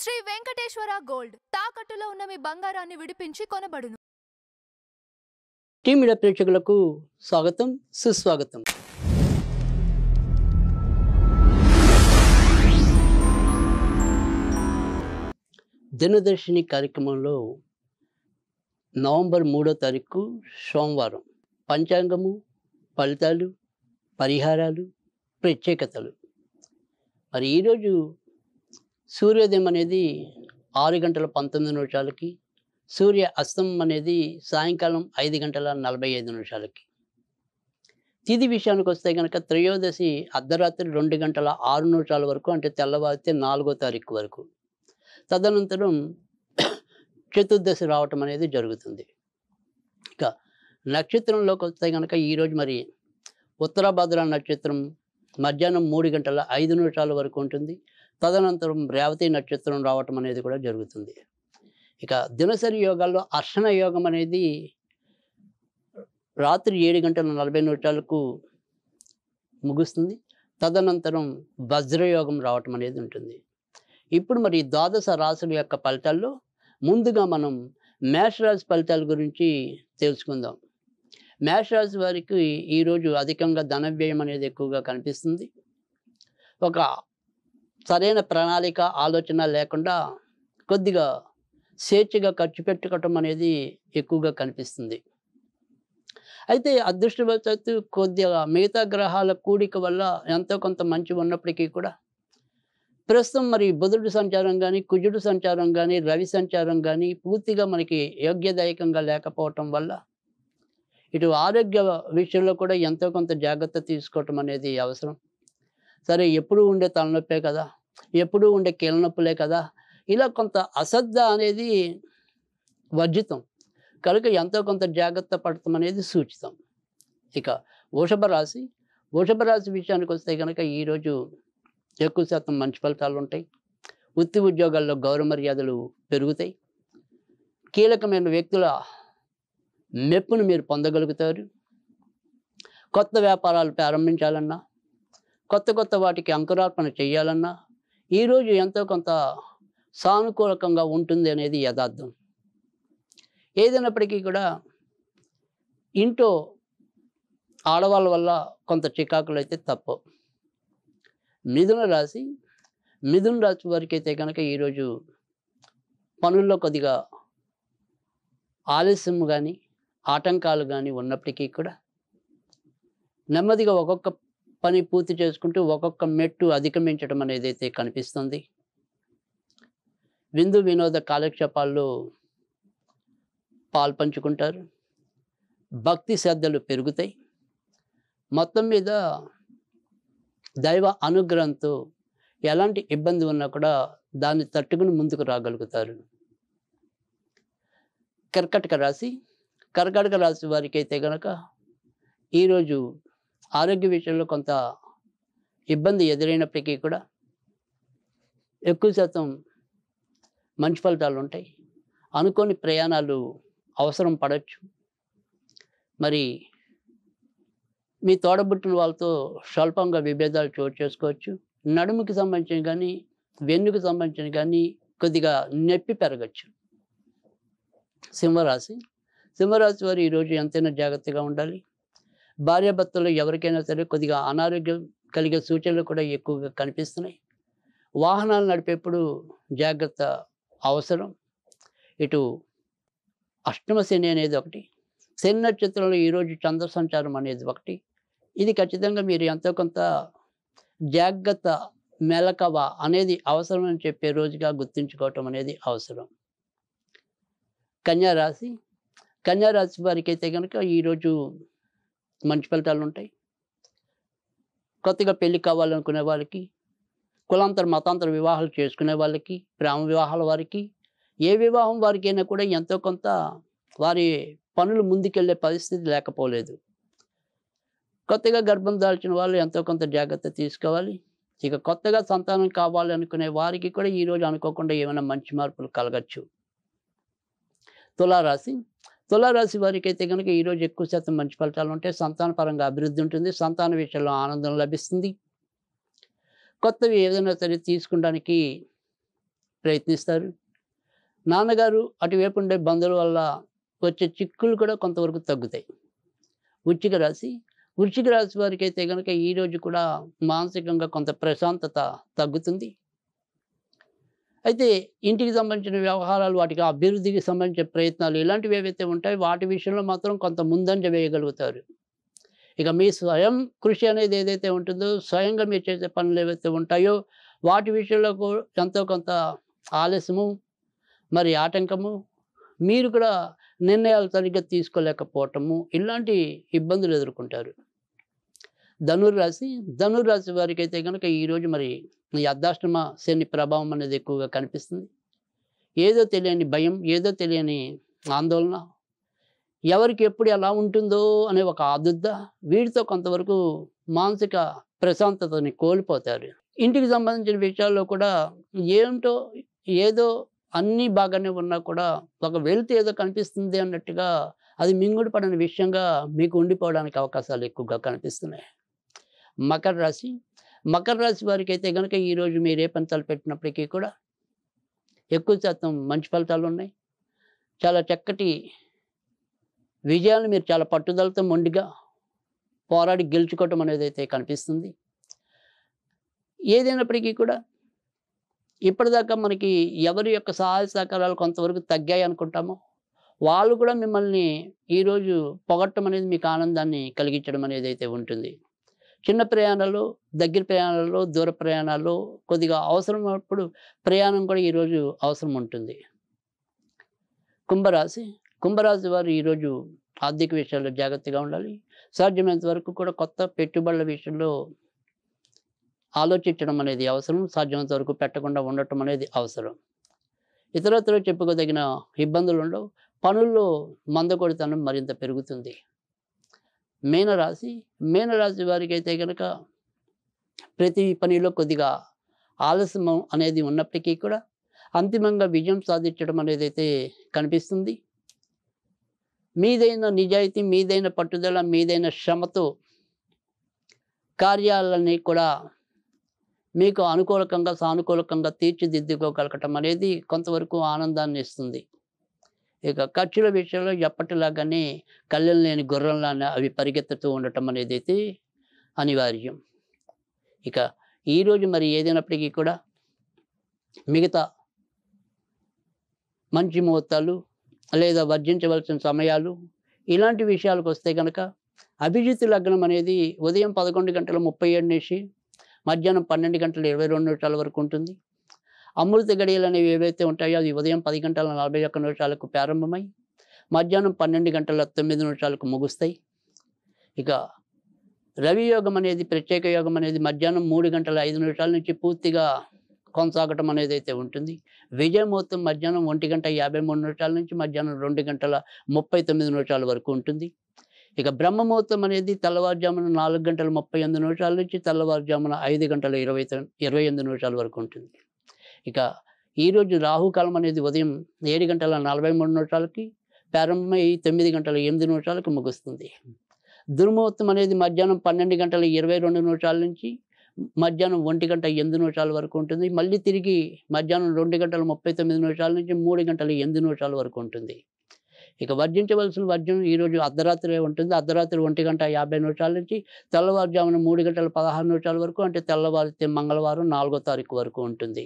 Shri Venkateswara gold తాకట్టులో ఉన్న మీ బంగారాన్ని విడిపించి కొనబడును. టీమ్ మీడియా ప్రేక్షకులకు స్వాగతం, సుస్వాగతం. దినదర్శిని కార్యక్రమంలో నవంబర్ 3వ తారీఖు సోమవారం పంచాంగము, ఫలితాలు, పరిహారాలు, ప్రత్యేకతలు. మరి ఈరోజు సూర్యోదయం అనేది 6:19 సూర్య అస్తమం అనేది సాయంకాలం 5:45. తిథి విషయానికి వస్తే కనుక త్రయోదశి అర్ధరాత్రి 2:06 వరకు, అంటే తెల్లవారితే 4వ తారీఖు వరకు. తదనంతరం చతుర్దశి రావటం అనేది జరుగుతుంది. ఇక నక్షత్రంలోకి వస్తే కనుక ఈరోజు మరి ఉత్తరాభద్ర నక్షత్రం మధ్యాహ్నం 3:05 వరకు ఉంటుంది. తదనంతరం రేవతి నక్షత్రం రావటం అనేది కూడా జరుగుతుంది. ఇక దినసరి యోగాల్లో అర్షణ యోగం అనేది రాత్రి 7:40 ముగుస్తుంది. తదనంతరం వజ్రయోగం రావటం అనేది ఉంటుంది. ఇప్పుడు మరి ద్వాదశ రాశుల యొక్క ఫలితాల్లో ముందుగా మనం మేషరాశి ఫలితాల గురించి తెలుసుకుందాం. మేషరాశి వారికి ఈరోజు అధికంగా ధన వ్యయం అనేది ఎక్కువగా కనిపిస్తుంది. ఒక సరైన ప్రణాళిక, ఆలోచన లేకుండా కొద్దిగా స్వేచ్ఛగా ఖర్చు పెట్టుకోవటం అనేది ఎక్కువగా కనిపిస్తుంది. అయితే అదృష్టవశాత్తు కొద్దిగా మిగతా గ్రహాల కూడిక వల్ల ఎంతో కొంత మంచి ఉన్నప్పటికీ కూడా ప్రస్తుతం మరి బుధుడు సంచారం కానీ, కుజుడు సంచారం కానీ, రవి సంచారం కానీ పూర్తిగా మనకి యోగ్యదాయకంగా లేకపోవటం వల్ల ఇటు ఆరోగ్య విషయంలో కూడా ఎంతో కొంత జాగ్రత్త తీసుకోవటం అనేది అవసరం. సరే, ఎప్పుడూ ఉండే తలనొప్పే కదా, ఎప్పుడూ ఉండే కీళ్ళనొప్పులే కదా, ఇలా కొంత అశ్రద్ధ అనేది వర్జితం కనుక ఎంతో కొంత జాగ్రత్త పడటం అనేది సూచితం. ఇక వృషభ రాశి విషయానికి వస్తే కనుక ఈరోజు ఎక్కువ శాతం మంచి ఫలితాలు ఉంటాయి. వృత్తి ఉద్యోగాల్లో గౌరవ మర్యాదలు పెరుగుతాయి. కీలకమైన వ్యక్తుల మెప్పును మీరు పొందగలుగుతారు. కొత్త వ్యాపారాలు ప్రారంభించాలన్నా, కొత్త వాటికి అంకురార్పణ చేయాలన్నా ఈరోజు ఎంతో కొంత సానుకూలకంగా ఉంటుంది అనేది యథార్థం. ఏదైనప్పటికీ కూడా ఇంట్లో ఆడవాళ్ళ వల్ల కొంత చికాకులు అయితే తప్పవు. మిథున రాశి వారికి అయితే కనుక ఈరోజు పనుల్లో కొద్దిగా ఆలస్యం కానీ, ఆటంకాలు కానీ ఉన్నప్పటికీ కూడా నెమ్మదిగా ఒక్కొక్క పని పూర్తి చేసుకుంటూ ఒక్కొక్క మెట్టు అధిగమించడం అనేది అయితే కనిపిస్తుంది. విందు వినోద కాలక్షేపాల్లో పాల్పంచుకుంటారు. భక్తి శ్రద్ధలు పెరుగుతాయి. మొత్తం మీద దైవ అనుగ్రహంతో ఎలాంటి ఇబ్బంది ఉన్నా కూడా దాన్ని తట్టుకుని ముందుకు రాగలుగుతారు. కర్కాటక రాశి వారికి అయితే కనుక ఈరోజు ఆరోగ్య విషయంలో కొంత ఇబ్బంది ఎదురైనప్పటికీ కూడా ఎక్కువ శాతం మంచి ఫలితాలు ఉంటాయి. అనుకోని ప్రయాణాలు అవసరం పడవచ్చు. మరి మీ తోడబుట్టిన వాళ్ళతో స్వల్పంగా విభేదాలు చోటు చేసుకోవచ్చు. నడుముకి సంబంధించిన కానీ, వెన్నుకు సంబంధించిన కానీ కొద్దిగా నొప్పి పెరగచ్చు. సింహరాశి వారు ఈరోజు ఎంతైనా జాగ్రత్తగా ఉండాలి. భార్యాభర్తలు ఎవరికైనా సరే కొద్దిగా అనారోగ్యం కలిగే సూచనలు కూడా ఎక్కువగా కనిపిస్తున్నాయి. వాహనాలు నడిపేప్పుడు జాగ్రత్త అవసరం. ఇటు అష్టమ శని అనేది ఒకటి, శని నక్షత్రంలో ఈరోజు చంద్ర సంచారం అనేది ఒకటి. ఇది ఖచ్చితంగా మీరు ఎంతో కొంత జాగ్రత్త, మెలకువ అనేది అవసరం అని చెప్పే రోజుగా గుర్తుంచుకోవటం అనేది అవసరం. కన్యా రాశి వారికి అయితే కనుక ఈరోజు మంచి ఫలితాలు ఉంటాయి. కొత్తగా పెళ్లి కావాలనుకునే వాళ్ళకి, కులాంతర మతాంతర వివాహాలు చేసుకునే వాళ్ళకి, ప్రేమ వివాహాల వారికి, ఏ వివాహం వారికైనా కూడా ఎంతో కొంత వారి పనులు ముందుకెళ్ళే పరిస్థితి లేకపోలేదు. కొత్తగా గర్భం దాల్చిన వాళ్ళు ఎంతో కొంత జాగ్రత్త తీసుకోవాలి. ఇక కొత్తగా సంతానం కావాలి అనుకునే వారికి కూడా ఈరోజు అనుకోకుండా ఏమైనా మంచి మార్పులు కలగచ్చు. తులారాశి వారికి అయితే కనుక ఈరోజు ఎక్కువ శాతం మంచి ఫలితాలు ఉంటాయి. సంతాన పరంగా అభివృద్ధి ఉంటుంది. సంతాన విషయంలో ఆనందం లభిస్తుంది. కొత్తవి ఏదైనా సరే తీసుకోవడానికి ప్రయత్నిస్తారు. నాన్నగారు అటువైపు ఉండే బంధువుల వల్ల వచ్చే చిక్కులు కూడా కొంతవరకు తగ్గుతాయి. వృశ్చిక రాశి వృశ్చిక రాశి వారికి అయితే కనుక ఈరోజు కూడా మానసికంగా కొంత ప్రశాంతత తగ్గుతుంది. అయితే ఇంటికి సంబంధించిన వ్యవహారాలు, వాటికి అభివృద్ధికి సంబంధించిన ప్రయత్నాలు ఇలాంటివి ఏవైతే ఉంటాయో వాటి విషయంలో మాత్రం కొంత ముందంజ వేయగలుగుతారు. ఇక మీ స్వయం కృషి అనేది ఏదైతే ఉంటుందో, స్వయంగా మీరు చేసే పనులు ఏవైతే ఉంటాయో వాటి విషయంలో ఎంతో కొంత ఆలస్యము, మరి ఆటంకము, మీరు కూడా నిర్ణయాలు సరిగ్గా తీసుకోలేకపోవటము, ఇలాంటి ఇబ్బందులు ఎదుర్కొంటారు. ధనుర్రాశి వారికి అయితే కనుక ఈరోజు మరి ఈ అర్ధాష్టమ శని ప్రభావం అనేది ఎక్కువగా కనిపిస్తుంది. ఏదో తెలియని భయం, ఏదో తెలియని ఆందోళన, ఎవరికి ఎప్పుడు ఎలా ఉంటుందో అనే ఒక ఆదుర్ద, వీటితో కొంతవరకు మానసిక ప్రశాంతతని కోల్పోతారు. ఇంటికి సంబంధించిన విషయాల్లో కూడా ఏంటో ఏదో అన్నీ బాగానే ఉన్నా కూడా ఒక వెల్త్ ఏదో కనిపిస్తుంది అన్నట్టుగా అది మింగుడు పడిన విషయంగా మీకు ఉండిపోవడానికి అవకాశాలు ఎక్కువగా కనిపిస్తున్నాయి. మకర రాశి వారికి అయితే కనుక ఈరోజు మీరు ఏ పని తలపెట్టినప్పటికీ కూడా ఎక్కువ శాతం మంచి ఫలితాలు ఉన్నాయి. చాలా చక్కటి విజయాలు మీరు చాలా పట్టుదలతో మొండిగా పోరాడి గెలుచుకోవటం అనేది అయితే కనిపిస్తుంది. ఏదైనప్పటికీ కూడా ఇప్పటిదాకా మనకి ఎవరి యొక్క సహాయ సహకారాలు కొంతవరకు తగ్గాయి అనుకుంటామో, వాళ్ళు కూడా మిమ్మల్ని ఈరోజు పొగట్టం అనేది మీకు ఆనందాన్ని కలిగించడం అనేది అయితే ఉంటుంది. చిన్న ప్రయాణాలు, దగ్గర ప్రయాణాల్లో, దూర ప్రయాణాల్లో కొద్దిగా అవసరమైనప్పుడు ప్రయాణం కూడా ఈరోజు అవసరం ఉంటుంది. కుంభరాశి వారు ఈరోజు ఆర్థిక విషయాల్లో జాగ్రత్తగా ఉండాలి. సాధ్యమైనంత వరకు కూడా కొత్త పెట్టుబడుల విషయంలో ఆలోచించడం అనేది అవసరం. సాధ్యమైనంత వరకు పెట్టకుండా ఉండటం అనేది అవసరం. ఇతరత్ర చెప్పుకోదగిన ఇబ్బందులు ఉండవు. పనుల్లో మందకొడితనం మరింత పెరుగుతుంది. మీనరాశి వారికి అయితే కనుక ప్రతి పనిలో కొద్దిగా ఆలస్యం అనేది ఉన్నప్పటికీ కూడా అంతిమంగా విజయం సాధించడం అనేది అయితే కనిపిస్తుంది. మీదైన నిజాయితీ, మీదైన పట్టుదల, మీదైన శ్రమతో కార్యాలన్నీ కూడా మీకు అనుకూలకంగా, సానుకూలకంగా తీర్చిదిద్దుకోగలగటం అనేది కొంతవరకు ఆనందాన్ని ఇస్తుంది. ఇక ఖర్చుల విషయంలో ఎప్పటిలాగానే కళ్ళెం లేని గుర్రంలానే అవి పరిగెత్తుతూ ఉండటం అనేది అయితే అనివార్యం. ఇక ఈరోజు మరి ఏదైనప్పటికీ కూడా మిగతా మంచి ముహూర్తాలు లేదా వర్జించవలసిన సమయాలు ఇలాంటి విషయాలకు వస్తే కనుక అభిజిత్ లగ్నం అనేది ఉదయం 11:37 నుంచి మధ్యాహ్నం 12:22 వరకు ఉంటుంది. అమృత గడియలు అనేవి ఏవైతే ఉంటాయో అది ఉదయం 10:41 ప్రారంభమై మధ్యాహ్నం 12:09 ముగుస్తాయి. ఇక రవి యోగం అనేది, ప్రత్యేక యోగం అనేది మధ్యాహ్నం 3:05 నుంచి పూర్తిగా కొనసాగటం అనేది అయితే ఉంటుంది. విజయ ముహూర్తం మధ్యాహ్నం 1:53 నుంచి మధ్యాహ్నం 2:39 వరకు ఉంటుంది. ఇక బ్రహ్మ ముహూర్తం అనేది తెల్లవారుజామున 4:38 నుంచి తెల్లవారుజామున 5:28 వరకు ఉంటుంది. ఇక ఈరోజు రాహుకాలం అనేది ఉదయం 7:43 ప్రారంభమై 9:08 ముగుస్తుంది. దుర్ముహూర్తం అనేది మధ్యాహ్నం 12:22 నుంచి మధ్యాహ్నం 1:08 వరకు ఉంటుంది. మళ్ళీ తిరిగి మధ్యాహ్నం 2:39 నుంచి 3:08 వరకు ఉంటుంది. ఇక వర్జించవలసిన వర్జం ఈరోజు అర్ధరాత్రి ఉంటుంది. అర్ధరాత్రి 1:50 నుంచి తెల్లవారుజామున 3:16 వరకు, అంటే తెల్లవారితే మంగళవారం 4వ తారీఖు వరకు ఉంటుంది.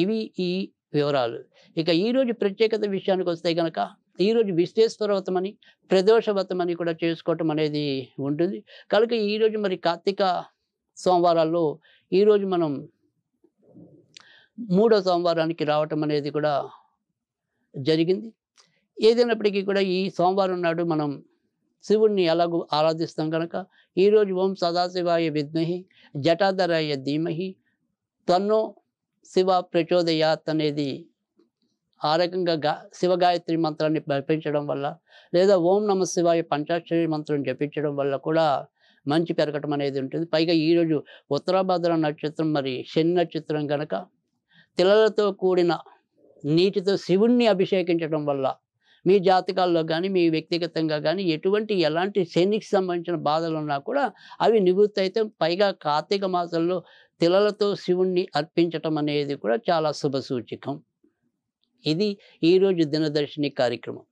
ఇవి ఈ వివరాలు. ఇక ఈరోజు ప్రత్యేకత విషయానికి వస్తే కనుక ఈరోజు విశ్వేశ్వర వ్రతం అని, ప్రదోష వ్రతం అని కూడా చేసుకోవటం అనేది ఉంటుంది. కనుక ఈరోజు మరి కార్తీక సోమవారాల్లో ఈరోజు మనం 3వ సోమవారానికి రావటం అనేది కూడా జరిగింది. ఏదైనప్పటికీ కూడా ఈ సోమవారం నాడు మనం శివుణ్ణి ఎలాగూ ఆరాధిస్తాం కనుక ఈరోజు ఓం సదాశివాయ విద్మహి జటాధరాయ ధీమహి తన్నో శివ ప్రచోదయాత్ అనేది ఆ రకంగా శివగాయత్రి మంత్రాన్ని జపించడం వల్ల, లేదా ఓం నమ శివాయ పంచాక్షరి మంత్రం జపించడం వల్ల కూడా మంచి పెరగటం అనేది ఉంటుంది. పైగా ఈరోజు ఉత్తరాభద్ర నక్షత్రం, మరి శని నక్షత్రం కనుక తిలలతో కూడిన నీటితో శివుణ్ణి అభిషేకించడం వల్ల మీ జాతకాల్లో కానీ మీ వ్యక్తిగతంగా కానీ ఎలాంటి శనికి సంబంధించిన బాధలు ఉన్నా కూడా అవి నివృత్తి అయితే, పైగా కార్తీక మాసంలో తిలలతో శివుణ్ణి అర్పించటం అనేది కూడా చాలా శుభ సూచకం. ఇది ఈరోజు దినదర్శిని కార్యక్రమం.